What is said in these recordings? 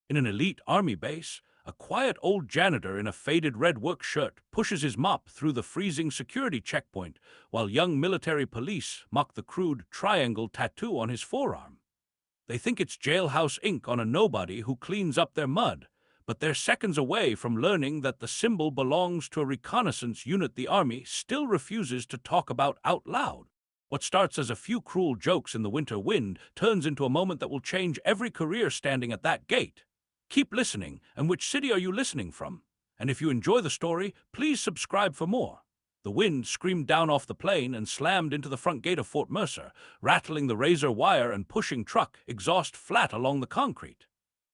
In an elite army base, a quiet old janitor in a faded red work shirt pushes his mop through the freezing security checkpoint, while young military police mock the crude triangle tattoo on his forearm. They think it's jailhouse ink on a nobody who cleans up their mud, but they're seconds away from learning that the symbol belongs to a reconnaissance unit the Army still refuses to talk about out loud. What starts as a few cruel jokes in the winter wind turns into a moment that will change every career standing at that gate. Keep listening, and which city are you listening from? And if you enjoy the story, please subscribe for more. The wind screamed down off the plain and slammed into the front gate of Fort Mercer, rattling the razor wire and pushing truck exhaust flat along the concrete.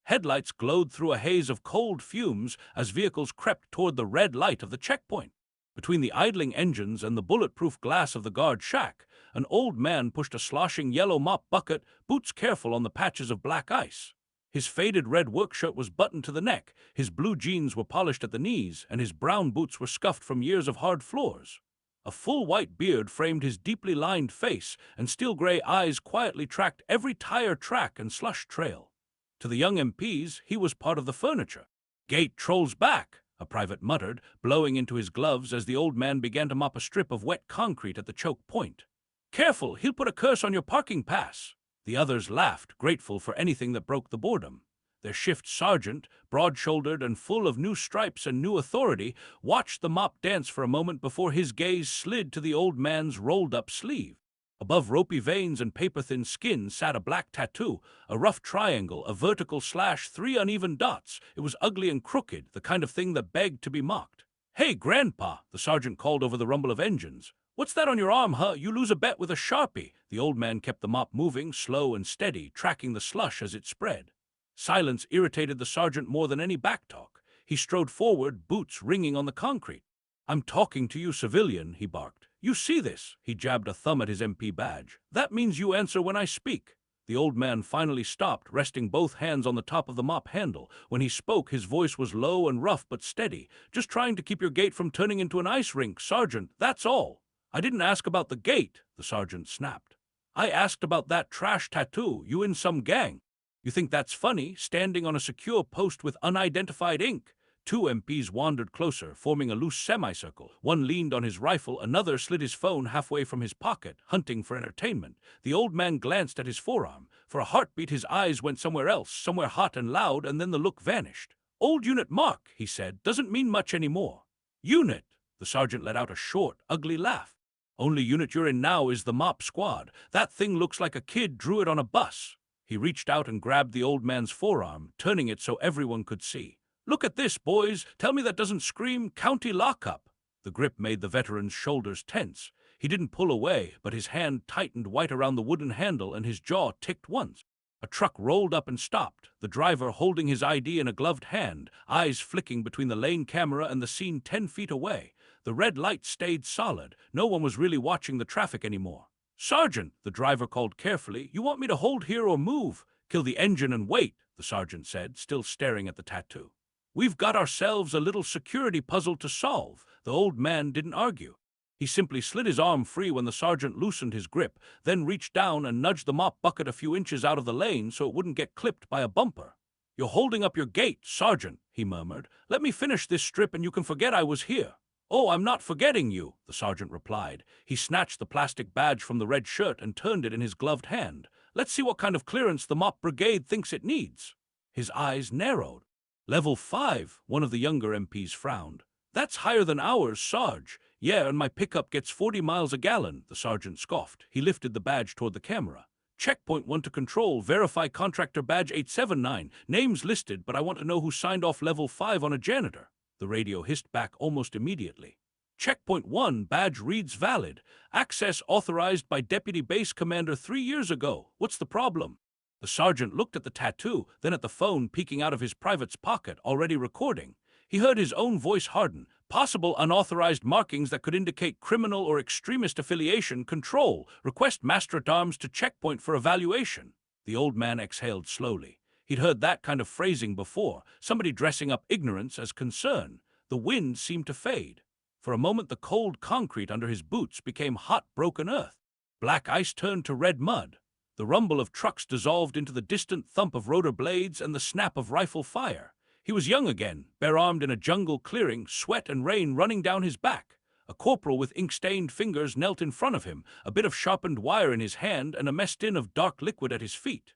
Headlights glowed through a haze of cold fumes as vehicles crept toward the red light of the checkpoint. Between the idling engines and the bulletproof glass of the guard shack, an old man pushed a sloshing yellow mop bucket, boots careful on the patches of black ice. His faded red work shirt was buttoned to the neck, his blue jeans were polished at the knees, and his brown boots were scuffed from years of hard floors. A full white beard framed his deeply lined face, and steel-gray eyes quietly tracked every tire track and slush trail. To the young MPs, he was part of the furniture. "Gate trolls back," a private muttered, blowing into his gloves as the old man began to mop a strip of wet concrete at the choke point. "Careful, he'll put a curse on your parking pass." The others laughed, grateful for anything that broke the boredom. Their shift sergeant, broad-shouldered and full of new stripes and new authority, watched the mop dance for a moment before his gaze slid to the old man's rolled-up sleeve. Above ropey veins and paper-thin skin sat a black tattoo, a rough triangle, a vertical slash, 3 uneven dots. It was ugly and crooked, the kind of thing that begged to be mocked. "Hey, Grandpa," the sergeant called over the rumble of engines. "What's that on your arm, huh? You lose a bet with a Sharpie." The old man kept the mop moving, slow and steady, tracking the slush as it spread. Silence irritated the sergeant more than any backtalk. He strode forward, boots ringing on the concrete. "I'm talking to you, civilian," he barked. "You see this?" He jabbed a thumb at his MP badge. "That means you answer when I speak." The old man finally stopped, resting both hands on the top of the mop handle. When he spoke, his voice was low and rough but steady. "Just trying to keep your gate from turning into an ice rink, Sergeant, that's all." "I didn't ask about the gate," the sergeant snapped. "I asked about that trash tattoo. You in some gang? You think that's funny, standing on a secure post with unidentified ink?" Two MPs wandered closer, forming a loose semicircle. One leaned on his rifle, another slid his phone halfway from his pocket, hunting for entertainment. The old man glanced at his forearm. For a heartbeat, his eyes went somewhere else, somewhere hot and loud, and then the look vanished. "Old unit mark," he said, "doesn't mean much anymore." "Unit?" The sergeant let out a short, ugly laugh. "Only unit you're in now is the mop squad. That thing looks like a kid drew it on a bus." He reached out and grabbed the old man's forearm, turning it so everyone could see. "Look at this, boys. Tell me that doesn't scream county lockup." The grip made the veteran's shoulders tense. He didn't pull away, but his hand tightened white around the wooden handle and his jaw ticked once. A truck rolled up and stopped, the driver holding his ID in a gloved hand, eyes flicking between the lane camera and the scene 10 feet away. The red light stayed solid. No one was really watching the traffic anymore. "Sergeant," the driver called carefully, "you want me to hold here or move?" "Kill the engine and wait," the sergeant said, still staring at the tattoo. "We've got ourselves a little security puzzle to solve." The old man didn't argue. He simply slid his arm free when the sergeant loosened his grip, then reached down and nudged the mop bucket a few inches out of the lane so it wouldn't get clipped by a bumper. "You're holding up your gate, Sergeant," he murmured. "Let me finish this strip and you can forget I was here." "Oh, I'm not forgetting you," the sergeant replied. He snatched the plastic badge from the red shirt and turned it in his gloved hand. "Let's see what kind of clearance the mop brigade thinks it needs." His eyes narrowed. "Level 5, one of the younger MPs frowned. "That's higher than ours, Sarge." "Yeah, and my pickup gets 40 miles a gallon," the sergeant scoffed. He lifted the badge toward the camera. "Checkpoint 1 to control, verify contractor badge 879. Names listed, but I want to know who signed off level 5 on a janitor." The radio hissed back almost immediately. "Checkpoint 1, badge reads valid. Access authorized by Deputy Base Commander 3 years ago. What's the problem?" The sergeant looked at the tattoo, then at the phone peeking out of his private's pocket, already recording. He heard his own voice harden. "Possible unauthorized markings that could indicate criminal or extremist affiliation. Control. Request Master at Arms to checkpoint for evaluation." The old man exhaled slowly. He'd heard that kind of phrasing before, somebody dressing up ignorance as concern. The wind seemed to fade. For a moment the cold concrete under his boots became hot broken earth. Black ice turned to red mud. The rumble of trucks dissolved into the distant thump of rotor blades and the snap of rifle fire. He was young again, bare-armed in a jungle clearing, sweat and rain running down his back. A corporal with ink-stained fingers knelt in front of him, a bit of sharpened wire in his hand and a mess-tin of dark liquid at his feet.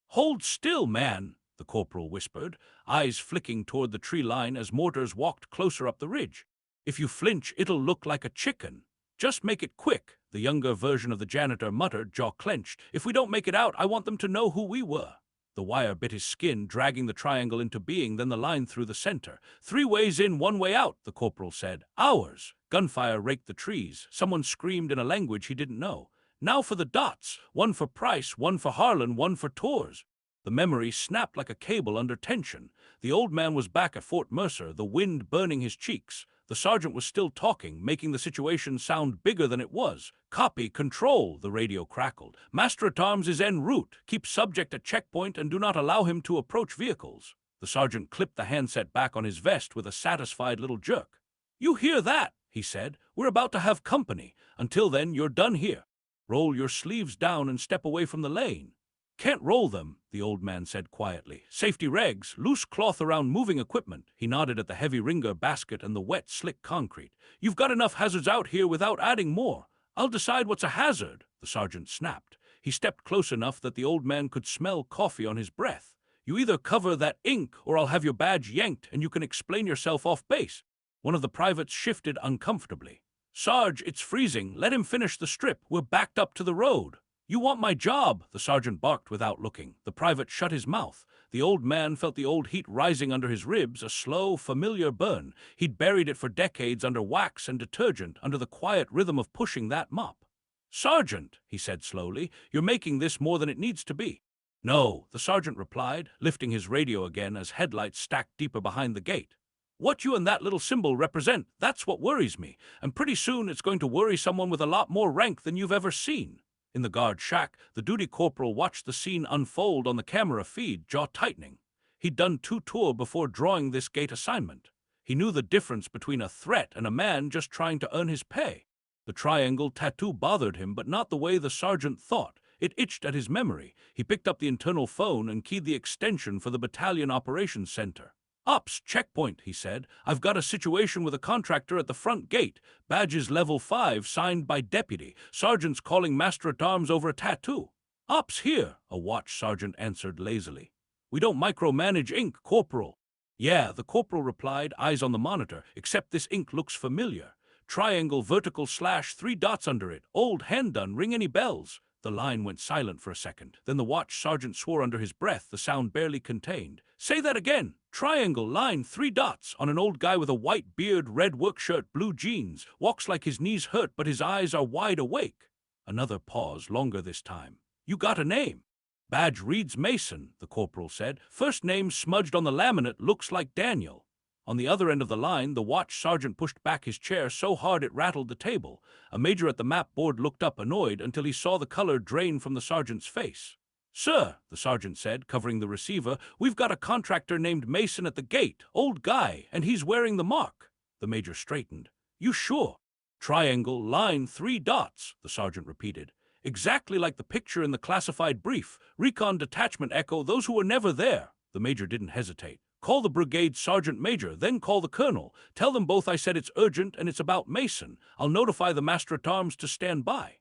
"Hold still, man," the corporal whispered, eyes flicking toward the tree line as mortars walked closer up the ridge. "If you flinch, it'll look like a chicken. Just make it quick," the younger version of the janitor muttered, jaw clenched. "If we don't make it out, I want them to know who we were." The wire bit his skin, dragging the triangle into being, then the line through the center. "3 ways in, 1 way out," the corporal said. "Ours." Gunfire raked the trees. Someone screamed in a language he didn't know. "Now for the dots. 1 for Price, 1 for Harlan, 1 for Torres." The memory snapped like a cable under tension. The old man was back at Fort Mercer, the wind burning his cheeks. The sergeant was still talking, making the situation sound bigger than it was. "Copy, control," the radio crackled. "Master-at-arms is en route. Keep subject at checkpoint and do not allow him to approach vehicles." The sergeant clipped the handset back on his vest with a satisfied little jerk. "You hear that?" he said. "We're about to have company. Until then, you're done here. Roll your sleeves down and step away from the lane." "Can't roll them," the old man said quietly. "Safety regs, loose cloth around moving equipment." He nodded at the heavy ringer basket and the wet, slick concrete. "You've got enough hazards out here without adding more." "I'll decide what's a hazard," the sergeant snapped. He stepped close enough that the old man could smell coffee on his breath. "You either cover that ink or I'll have your badge yanked and you can explain yourself off base." One of the privates shifted uncomfortably. "Sarge, it's freezing. Let him finish the strip. We're backed up to the road." "You want my job," the sergeant barked without looking. The private shut his mouth. The old man felt the old heat rising under his ribs, a slow, familiar burn. He'd buried it for decades under wax and detergent, under the quiet rhythm of pushing that mop. "Sergeant," he said slowly, "you're making this more than it needs to be." "No," the sergeant replied, lifting his radio again as headlights stacked deeper behind the gate. "What you and that little symbol represent, that's what worries me, and pretty soon it's going to worry someone with a lot more rank than you've ever seen." In the guard shack, the duty corporal watched the scene unfold on the camera feed, jaw tightening. He'd done 2 tours before drawing this gate assignment. He knew the difference between a threat and a man just trying to earn his pay. The triangle tattoo bothered him, but not the way the sergeant thought. It itched at his memory. He picked up the internal phone and keyed the extension for the battalion operations center. "Ops, checkpoint," he said. "I've got a situation with a contractor at the front gate. Badges level 5, signed by deputy. Sergeant's calling master-at-arms over a tattoo." "Ops here," a watch sergeant answered lazily. "We don't micromanage ink, corporal." "Yeah," the corporal replied, eyes on the monitor, "except this ink looks familiar. Triangle, vertical slash, 3 dots under it. Old hand done, ring any bells?" The line went silent for a second. Then the watch sergeant swore under his breath, the sound barely contained. "Say that again. Triangle, line, 3 dots, on an old guy with a white beard, red work shirt, blue jeans. Walks like his knees hurt, but his eyes are wide awake." Another pause, longer this time. "You got a name?" "Badge reads Mason," the corporal said. "First name smudged on the laminate looks like Daniel." On the other end of the line, the watch sergeant pushed back his chair so hard it rattled the table. A major at the map board looked up, annoyed, until he saw the color drain from the sergeant's face. "Sir," the sergeant said, covering the receiver, "we've got a contractor named Mason at the gate, old guy, and he's wearing the mark." The major straightened. "You sure?" "Triangle, line, 3 dots," the sergeant repeated. "Exactly like the picture in the classified brief. Recon detachment echo, those who were never there." The major didn't hesitate. "Call the brigade sergeant major, then call the colonel. Tell them both I said it's urgent and it's about Mason. I'll notify the master-at-arms to stand by."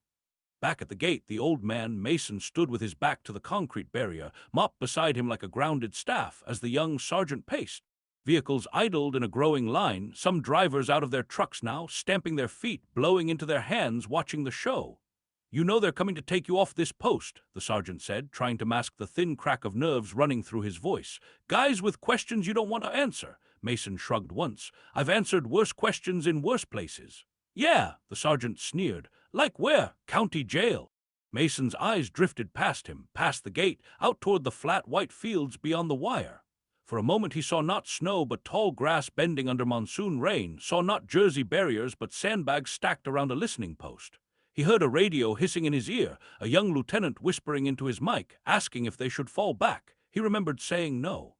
Back at the gate, the old man, Mason, stood with his back to the concrete barrier, mop beside him like a grounded staff, as the young sergeant paced. Vehicles idled in a growing line, some drivers out of their trucks now, stamping their feet, blowing into their hands, watching the show. "You know they're coming to take you off this post," the sergeant said, trying to mask the thin crack of nerves running through his voice. "Guys with questions you don't want to answer." Mason shrugged once. "I've answered worse questions in worse places." "Yeah," the sergeant sneered. "Like where? County jail." Mason's eyes drifted past him, past the gate, out toward the flat white fields beyond the wire. For a moment he saw not snow but tall grass bending under monsoon rain, saw not Jersey barriers but sandbags stacked around a listening post. He heard a radio hissing in his ear, a young lieutenant whispering into his mic, asking if they should fall back. He remembered saying no.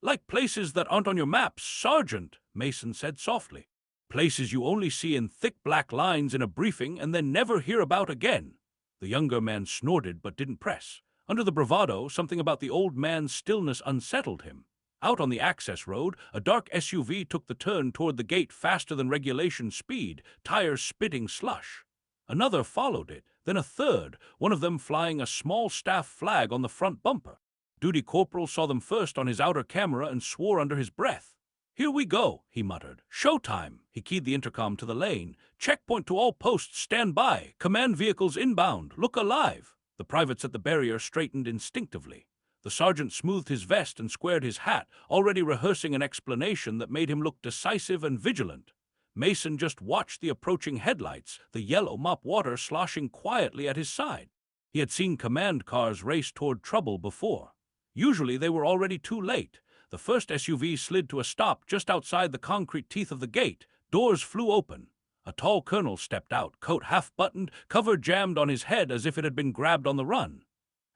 "Like places that aren't on your maps, Sergeant," Mason said softly. "Places you only see in thick black lines in a briefing and then never hear about again." The younger man snorted but didn't press. Under the bravado, something about the old man's stillness unsettled him. Out on the access road, a dark SUV took the turn toward the gate faster than regulation speed, tires spitting slush. Another followed it, then a third, one of them flying a small staff flag on the front bumper. Duty Corporal saw them first on his outer camera and swore under his breath. "Here we go," he muttered. "Showtime." He keyed the intercom to the lane. "Checkpoint to all posts, stand by. Command vehicles inbound. Look alive." The privates at the barrier straightened instinctively. The sergeant smoothed his vest and squared his hat, already rehearsing an explanation that made him look decisive and vigilant. Mason just watched the approaching headlights, the yellow mop water sloshing quietly at his side. He had seen command cars race toward trouble before. Usually they were already too late. The first SUV slid to a stop just outside the concrete teeth of the gate. Doors flew open. A tall colonel stepped out, coat half-buttoned, cover jammed on his head as if it had been grabbed on the run.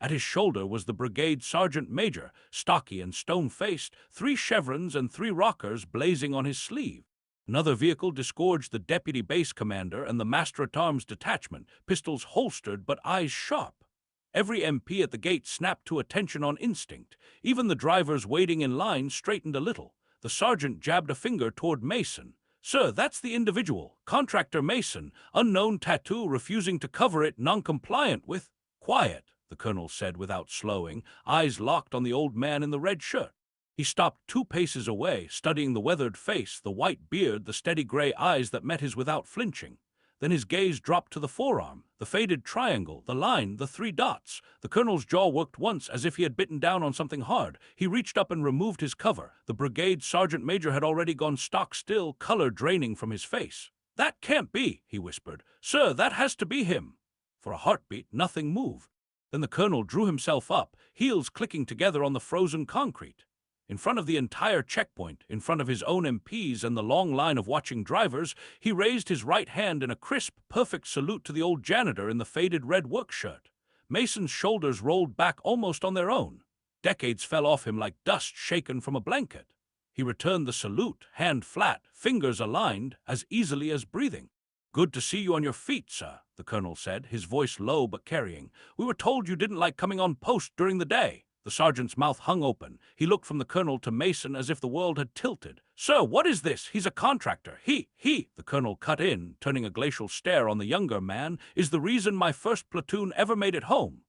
At his shoulder was the brigade sergeant major, stocky and stone-faced, 3 chevrons and 3 rockers blazing on his sleeve. Another vehicle disgorged the deputy base commander and the master-at-arms detachment, pistols holstered but eyes sharp. Every MP at the gate snapped to attention on instinct. Even the drivers waiting in line straightened a little. The sergeant jabbed a finger toward Mason. "Sir, that's the individual. Contractor Mason. Unknown tattoo, refusing to cover it, non-compliant with—" "Quiet," the colonel said without slowing, eyes locked on the old man in the red shirt. He stopped 2 paces away, studying the weathered face, the white beard, the steady gray eyes that met his without flinching. Then his gaze dropped to the forearm, the faded triangle, the line, the 3 dots. The colonel's jaw worked once as if he had bitten down on something hard. He reached up and removed his cover. The brigade sergeant major had already gone stock still, color draining from his face. "That can't be," he whispered. "Sir, that has to be him." For a heartbeat, nothing moved. Then the colonel drew himself up, heels clicking together on the frozen concrete. In front of the entire checkpoint, in front of his own MPs and the long line of watching drivers, he raised his right hand in a crisp, perfect salute to the old janitor in the faded red work shirt. Mason's shoulders rolled back almost on their own. Decades fell off him like dust shaken from a blanket. He returned the salute, hand flat, fingers aligned, as easily as breathing. "Good to see you on your feet, sir," the colonel said, his voice low but carrying. "We were told you didn't like coming on post during the day." The sergeant's mouth hung open. He looked from the colonel to Mason as if the world had tilted. "Sir, what is this? He's a contractor. He," the colonel cut in, turning a glacial stare on the younger man, "is the reason my first platoon ever made it home."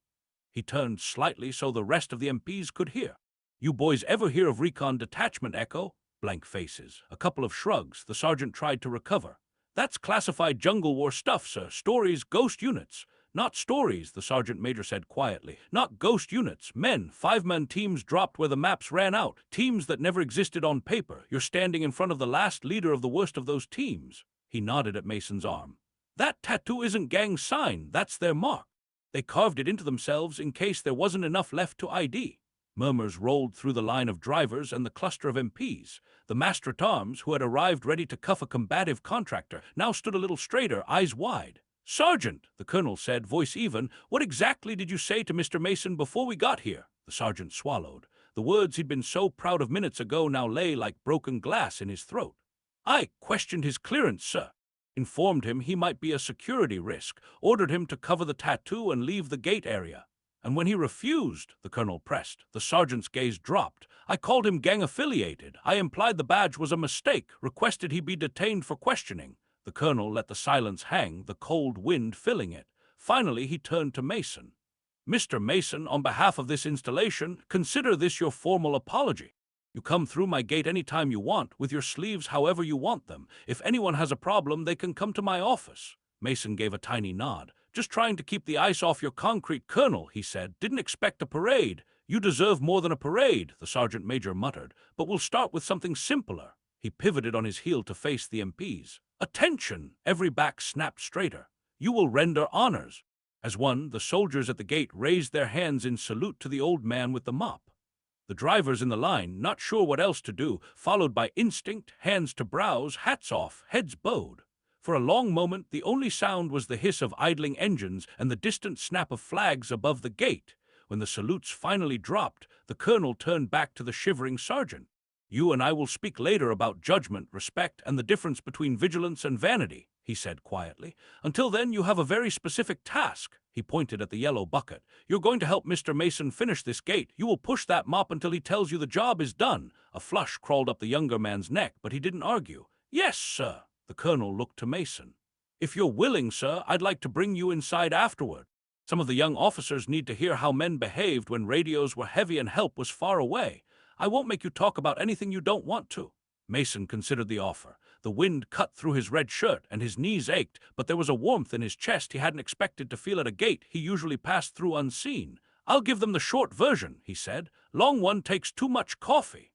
He turned slightly so the rest of the MPs could hear. "You boys ever hear of recon detachment, Echo?" Blank faces. A couple of shrugs. The sergeant tried to recover. "That's classified jungle war stuff, sir. Stories, ghost units." "Not stories," the sergeant major said quietly. "Not ghost units. Men, 5-man teams dropped where the maps ran out. Teams that never existed on paper. You're standing in front of the last leader of the worst of those teams." He nodded at Mason's arm. "That tattoo isn't gang sign. That's their mark. They carved it into themselves in case there wasn't enough left to ID." Murmurs rolled through the line of drivers and the cluster of MPs. The master-at-arms, who had arrived ready to cuff a combative contractor, now stood a little straighter, eyes wide. "Sergeant," the colonel said, voice even, "what exactly did you say to Mr. Mason before we got here?" The sergeant swallowed. The words he'd been so proud of minutes ago now lay like broken glass in his throat. "I questioned his clearance, sir. Informed him he might be a security risk. Ordered him to cover the tattoo and leave the gate area. And when he refused," the colonel pressed. The sergeant's gaze dropped. "I called him gang-affiliated. I implied the badge was a mistake, requested he be detained for questioning." The colonel let the silence hang, the cold wind filling it. Finally, he turned to Mason. "Mr. Mason, on behalf of this installation, consider this your formal apology. You come through my gate any time you want, with your sleeves however you want them. If anyone has a problem, they can come to my office." Mason gave a tiny nod. "Just trying to keep the ice off your concrete, Colonel," he said. "Didn't expect a parade." "You deserve more than a parade," the sergeant major muttered. "But we'll start with something simpler." He pivoted on his heel to face the MPs. "Attention!" Every back snapped straighter. "You will render honors." As one, the soldiers at the gate raised their hands in salute to the old man with the mop. The drivers in the line, not sure what else to do, followed by instinct, hands to brows, hats off, heads bowed. For a long moment, the only sound was the hiss of idling engines and the distant snap of flags above the gate. When the salutes finally dropped, the colonel turned back to the shivering sergeant. You and I will speak later about judgment, respect, and the difference between vigilance and vanity, he said quietly. Until then, you have a very specific task. He pointed at the yellow bucket. You're going to help Mr. Mason finish this gate. You will push that mop until he tells you the job is done. A flush crawled up the younger man's neck, but he didn't argue. Yes, sir. The colonel looked to Mason. If you're willing, sir, I'd like to bring you inside afterward. Some of the young officers need to hear how men behaved when radios were heavy and help was far away. I won't make you talk about anything you don't want to. Mason considered the offer. The wind cut through his red shirt, and his knees ached, but there was a warmth in his chest he hadn't expected to feel at a gate he usually passed through unseen. I'll give them the short version, he said. Long one takes too much coffee.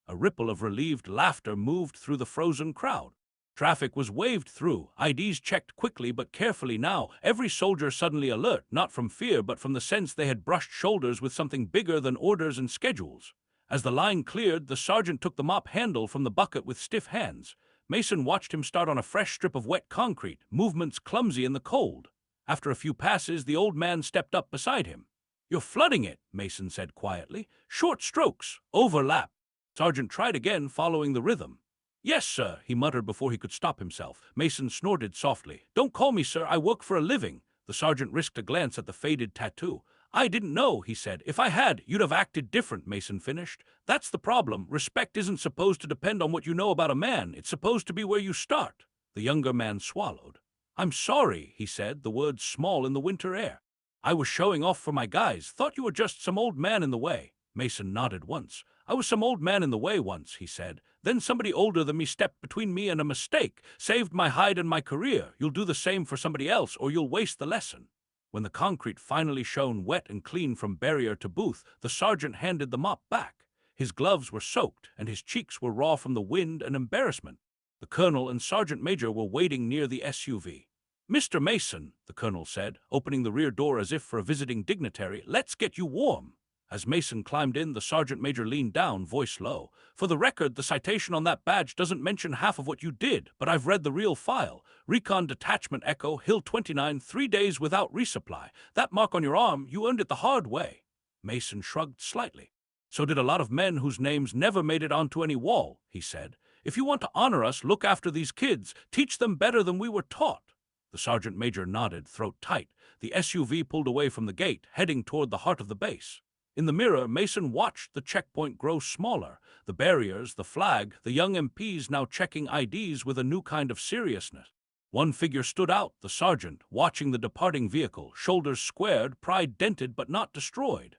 A ripple of relieved laughter moved through the frozen crowd. Traffic was waved through, IDs checked quickly but carefully now, every soldier suddenly alert, not from fear but from the sense they had brushed shoulders with something bigger than orders and schedules. As the line cleared, the sergeant took the mop handle from the bucket with stiff hands. Mason watched him start on a fresh strip of wet concrete, movements clumsy in the cold. After a few passes, the old man stepped up beside him. You're flooding it, Mason said quietly. Short strokes, overlap. Sergeant tried again, following the rhythm. Yes, sir, he muttered before he could stop himself. Mason snorted softly. Don't call me sir, I work for a living. The sergeant risked a glance at the faded tattoo. I didn't know, he said. If I had, you'd have acted different, Mason finished. That's the problem. Respect isn't supposed to depend on what you know about a man. It's supposed to be where you start. The younger man swallowed. I'm sorry, he said, the words small in the winter air. I was showing off for my guys. Thought you were just some old man in the way. Mason nodded once. I was some old man in the way once, he said. Then somebody older than me stepped between me and a mistake, saved my hide and my career. You'll do the same for somebody else, or you'll waste the lesson. When the concrete finally shone wet and clean from barrier to booth, the sergeant handed the mop back. His gloves were soaked, and his cheeks were raw from the wind and embarrassment. The colonel and sergeant major were waiting near the SUV. Mr. Mason, the colonel said, opening the rear door as if for a visiting dignitary, let's get you warm. As Mason climbed in, the sergeant major leaned down, voice low. For the record, the citation on that badge doesn't mention half of what you did, but I've read the real file. Recon Detachment Echo, Hill 29, 3 days without resupply. That mark on your arm, you earned it the hard way. Mason shrugged slightly. So did a lot of men whose names never made it onto any wall, he said. If you want to honor us, look after these kids. Teach them better than we were taught. The sergeant major nodded, throat tight. The SUV pulled away from the gate, heading toward the heart of the base. In the mirror, Mason watched the checkpoint grow smaller. The barriers, the flag, the young MPs now checking IDs with a new kind of seriousness. One figure stood out, the sergeant, watching the departing vehicle, shoulders squared, pride dented but not destroyed.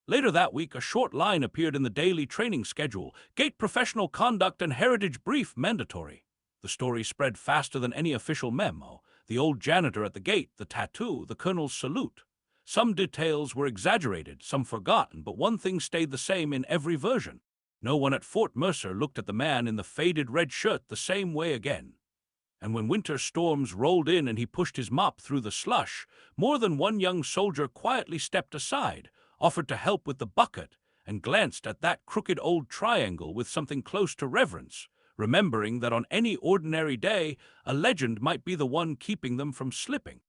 Later that week, a short line appeared in the daily training schedule, Gate Professional Conduct and Heritage Brief mandatory. The story spread faster than any official memo. The old janitor at the gate, the tattoo, the colonel's salute. Some details were exaggerated, some forgotten, but one thing stayed the same in every version. No one at Fort Mercer looked at the man in the faded red shirt the same way again. And when winter storms rolled in and he pushed his mop through the slush, more than one young soldier quietly stepped aside, offered to help with the bucket, and glanced at that crooked old triangle with something close to reverence, remembering that on any ordinary day, a legend might be the one keeping them from slipping.